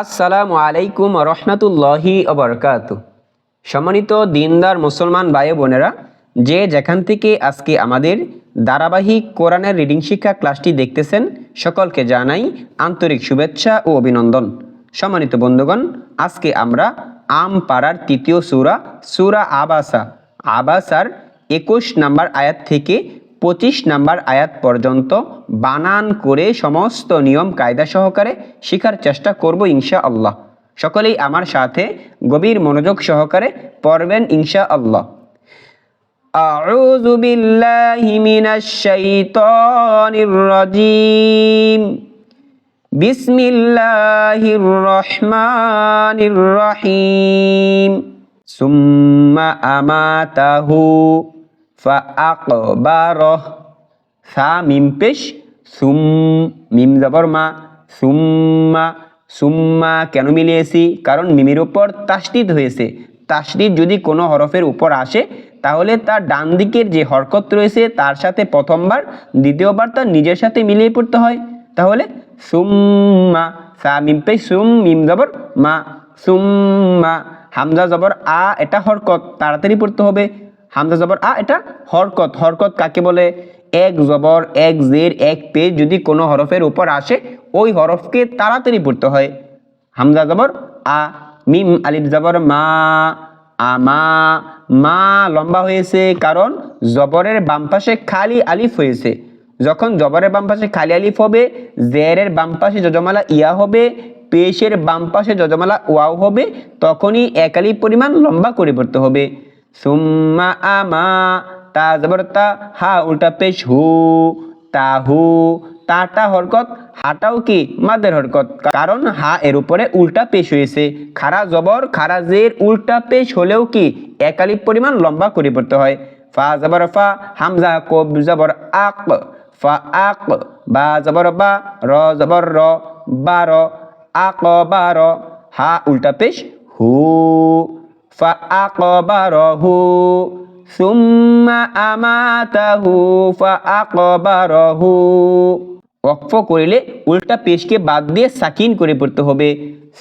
আসসালামু আলাইকুম রহমতুল্লাহি ওবরকাতু। সম্মানিত দিনদার মুসলমান ভাই বোনেরা, যে যেখান থেকে আজকে আমাদের ধারাবাহিক কোরআনের রিডিং শিক্ষা ক্লাসটি দেখতেছেন, সকলকে জানাই আন্তরিক শুভেচ্ছা ও অভিনন্দন। সম্মানিত বন্ধুগণ, আজকে আমরা আম পাড়ার তৃতীয় সূরা আবাসার 21 নম্বর আয়াত থেকে 25 নম্বর আয়াত পর্যন্ত বানান করে সমস্ত নিয়ম কায়দা সহকারে শেখার চেষ্টা করব ইনশাআল্লাহ। সকলেই আমার সাথে গভীর মনোযোগ সহকারে পড়বেন ইনশাআল্লাহ। আউযু বিল্লাহি মিনাশ শাইতানির রাজীম। বিসমিল্লাহির রহমানির রহিম। সুম্মা আমাতাহু ফাআকবারহ। সা মিম পেশ, সুম মিম জবর মা, সুম্মা কেন মিলিয়েছি? কারণ মিমের উপর তাসদিদ হয়েছে। তাসদিদ যদি কোনো হরফের উপর আসে তাহলে তার ডান দিকের যে হরকত রয়েছে তার সাথে প্রথমবার, দ্বিতীয়বার তার নিজের সাথে মিলিয়ে পড়তে হয়। তাহলে সুম্মা, সা মিম পেশ, সুম মিম জবর মা, সুম্মা। হামজা জবর আ, এটা হরকত, তাড়াতাড়ি পড়তে হবে। হামজা জবর আ, এটা হরকত। হরকত কাকে বলে? এক জবর, এক জের, এক পেশ যদি কোনো হরফের উপর আসে ওই হরফকে তাড়াতাড়ি পড়তে হয়। হামজা জবর আ, মিম আলিফ জবর মা, আমা। মা লম্বা হয়েছে কারণ জবরের বাম পাশে খালি আলিফ হয়েছে। যখন জবরের বাম পাশে খালি আলিফ হবে, জেরের বাম পাশে যজমালা ইয়া হবে, পেশের বাম পাশে যজমালা ওয়াও হবে, তখনই এক আলিফ পরিমাণ লম্বা করে পড়তে হবে। সুম্মা আমা, তা জবর তা, হা উল্টা পেশ হু, তাহু। তাটা হরকত, হাটাও কি মাদের হরকত, কারণ হা এর উপরে উল্টা পেশ হয়েছে। খারা জবর, খারা জের উল্টা পেশ হলেও কি এক আলিফ পরিমাণ লম্বা করে পড়তে হয়। ফা জবর ফা, হামজা কব জবর আক, ফা আক। বা জবর বা, র জবর র, বার, আক বার। হা উল্টা পেশ হু, ফা আক বার হু। সুম্মা আমাতাহু ফাআকবারহু। ওয়াকফ করিলে উল্টা পেশকে বাদ দিয়ে সাকিন করে পড়তে হবে।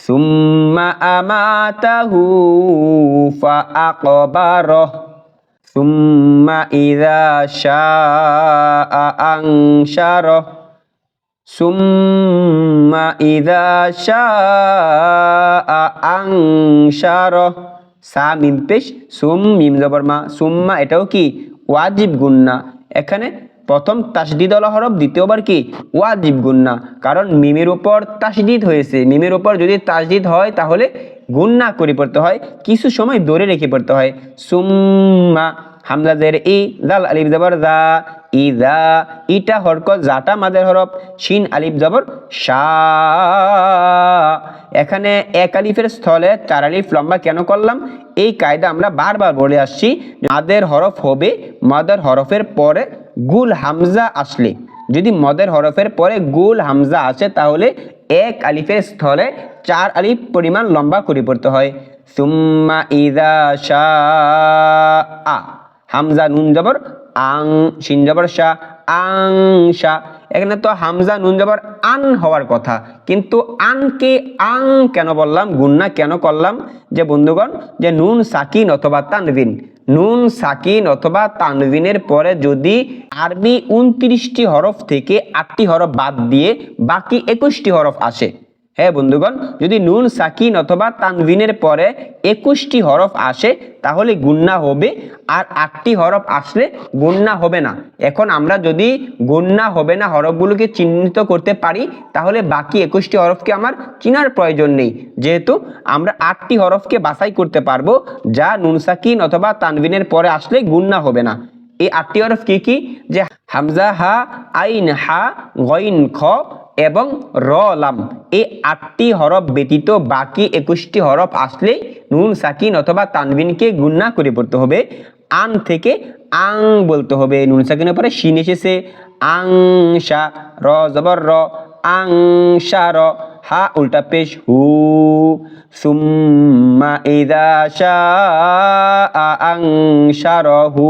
সুম্মা আমাতাহু ফাআকবারহ। সুম্মা ইযা শাআ আনশারহ। সুম্মা ইযা শাআ আনশারহ। সা মিম পেশ, সুম মিম জবর মা, সুম্মা এটাও কি ওয়াজিব গুন্না। এখানে প্রথম তাসদিদ ওয়ালা হরফ, দ্বিতীয়বার কি ওয়াজিব গুন্না, কারণ মিমের উপর তাসদিদ হয়েছে। মিমের উপর যদি তাসদিদ হয় তাহলে গুন্না করে পড়তে হয়, কিছু সময় ধরে রেখে পড়তে হয়। সুম্মা, হামজা জের ই, জাল আলিফ জবর জা, ইজা। ইটা হরকত, জাটা মাদের হরফ, শিন আলিফ জবর শা। এখানে এক আলিফের স্থলে 4 আলিফ লম্বা কেন করলাম? এই কায়দা আমরা বারবার বলে আসছি। মাদের হরফ হবে, মাদের হরফের পরে গুল হামজা আসলে, যদি মদের হরফের পরে গুল হামজা আসে তাহলে এক আলিফের স্থলে 4 আলিফ পরিমাণ লম্বা করে পড়তে হয়। সুম্মা ইযা শাআ, হামজা নুন জবর আং, শিন জবর শা, আং শা। এখানে তো হামজা নুন জবর আন হওয়ার কথা, কিন্তু আনকে আং কেন বললাম, গুন্না কেন করলাম? যে বন্ধুগণ, যে নুন সাকিন অথবা তানবিন, নুন সাকিন অথবা তানবিনের পরে যদি আরবি 29টি হরফ থেকে 8টি হরফ বাদ দিয়ে বাকি 21টি হরফ আসে, হ্যাঁ বন্ধুগণ, যদি নুন সাকিন অথবা তানবিনের পরে 21টি হরফ আসে তাহলে গুন্না হবে, আর 8টি হরফ আসলে গুন্না হবে না। এখন আমরা যদি গুন্না হবে না হরফগুলোকে চিহ্নিত করতে পারি তাহলে বাকি 21টি হরফকে আমার চিনার প্রয়োজন নেই, যেহেতু আমরা 8টি হরফকে বাছাই করতে পারবো যা নুন সাকিন অথবা তানবিনের পরে আসলে গুন্না হবে না। এই 8টি হরফ কি কি? যে হামজা হা, আইন হা, গইন খ এবং র লাম। এই 8টি হরফ ব্যতীত বাকি 21টি হরফ আসলেই নুন সাকিন অথবা তানবিনকে গুন্না করে পড়তে হবে। আন থেকে আং বলতে হবে, নুন সাকিনের পরে শিন এসেছে, আং শা, র জবর র, আং শা র। হা উল্টা পেশ হু। সুম্মা ইযা শাআ আনশারহু।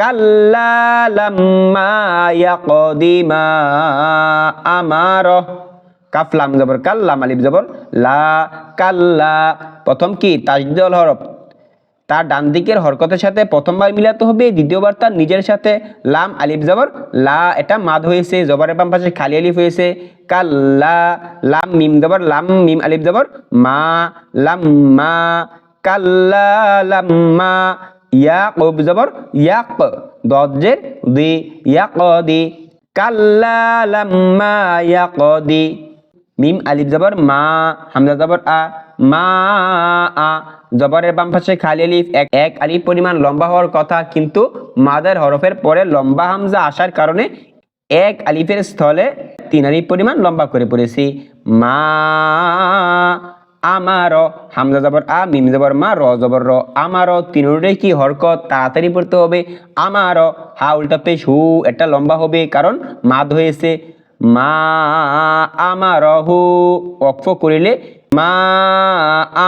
কাল্লা লাম্মা ইয়াকদি মা আমারহ। কাফ লাম জবর কাল, লাম আলিফ জবর লা, কাল্লা। প্রথম কি তাসদীদুল হরফ, তার ডান দিকের হরকতের সাথে প্রথমবার মিলাতে হবে, দ্বিতীয়বার তার নিজের সাথে। লাম আলিফ জবর লা, এটা মাদ হয়েছে, জবরের বাম পাশে খালি আলিফ হয়েছে। কাল্লা, লাম মিম জবর লাম, মিম আলিফ জবর মা, লাম্মা। কাল্লা লাম্মা। ইয়াকুব জবর ইয়াক, দদ জের দি, ইয়াকদি। কাল্লা লাম্মা ইয়াকদি। মিম আলিফ জবর মা, হামজা জবর আ, মা আ। জবরের বাম পাশে খালি আলিফ, এক আলিফ পরিমাণ লম্বা হওয়ার কথা, কিন্তু মাদের হরফের পরে লম্বা হামজা আসার কারণে এক আলিফের স্থলে 3 আলিফ পরিমাণ লম্বা করে পড়েছি। মা আমার, হামজা জবর আ, মিম জবর মা, র জবর র। আমার তিনটাই কি হরকত, তাড়াতাড়ি পড়তে হবে। আমার, হা উল্টা পেশ হু, এটা লম্বা হবে কারণ মাদ হয়েছে। মা আমারহু, ওয়াকফ করিলে মা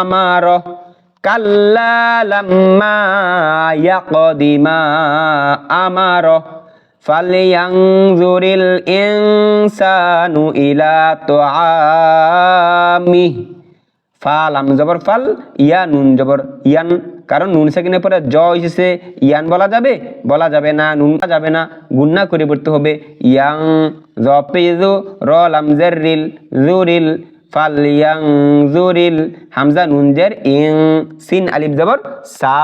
আমার। কাল্লা লাম্মা ইয়াকদি মা আমার। ফালইয়ানজুরিল ইনসানু ইলা তুআমিহ। ফা লাম জবর ফাল, ইয়া নুন জবর ইয়ান, কারণ নুন সাকিনের পরে জ এসেছে, ইয়ান বলা যাবে? বলা যাবে না, নুন যাবে না, গুন্না করে পড়তে হবে। ইয়াং, জপিজু, র লাম জাররিল, জুরিল। ফালইয়ানজুরিল, হামজা নুন জের ইং, সিন আলিফ জবর সা,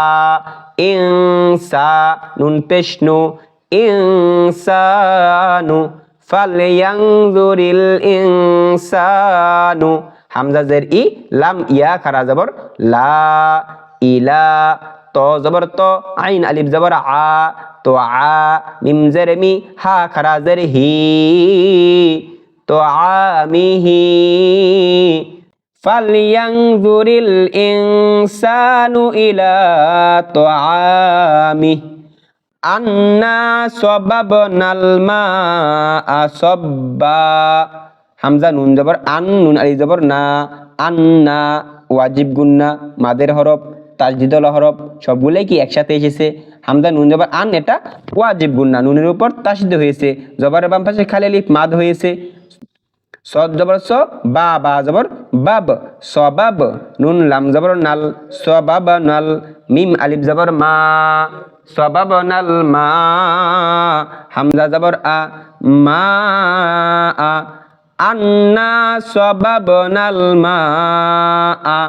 ইনসা, নুন পেশ নু, ইনসানু। ফালইয়ানজুরিল ইনসানু, হামজা জের ই, লাম ইয়া খারা জবর লা, ইলা। ত জবর ত, আইন আলিফ জবর আ, তো আ। মিম জের মি, হা খারা জের হি, তো আমিহি। ফালইয়ানজুরিল ইনসানু ইলা তুআমিহ। আন্না সাবাবনাল মাআ সাব্বা। হামজা নুন জবর আন, নুন আলিফ জবর না, আন্না। ওয়াজিব গুন্না, মাদের হরফ, তাসদীদুল হরফ সবগুলাই কি একসাথে এসেছে। হামজা নুন জবর আন, এটা ওয়াজিব গুন্না, নুনের উপর তাসদীদ হয়েছে, জবরের বাম পাশে খালি আলিফ, মাদ হয়েছে। সদ জবর স, বা, বা জবর বাব, সবাব। নুন লাম জবর নাল, সবাবনাল। মিম আলিফ জবর মা, সবাবনাল মা। হামজা জবর আ, মা আ। আন্না সাবাবনাল মা আ।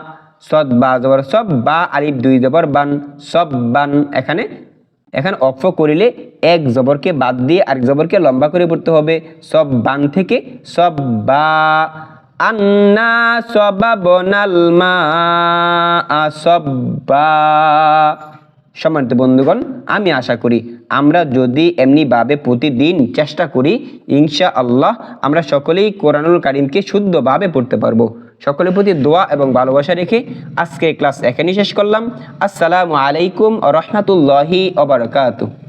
সদ বা জবর সব, বা আলিফ 2 জবর বান, সব্বান। এখানে অক্ফ করিলে এক জবরকে বাদ দিয়ে আরেক জবরকে লম্বা করে পড়তে হবে। সব বান থেকে সব বা। আন্না সাবাবনাল মা সাব্বা। সম্মানিত বন্ধুগণ, আমি আশা করি আমরা যদি এমনিভাবে প্রতিদিন চেষ্টা করি, ইনশাআল্লাহ আমরা সকলেই কোরআনুল কারীমকে শুদ্ধভাবে পড়তে পারবো। সকলের প্রতি দোয়া এবং ভালোবাসা রেখে আজকে ক্লাস এখানেই শেষ করলাম। আসসালামু আলাইকুম ওয়া রাহমাতুল্লাহি ওয়া বারাকাতুহু।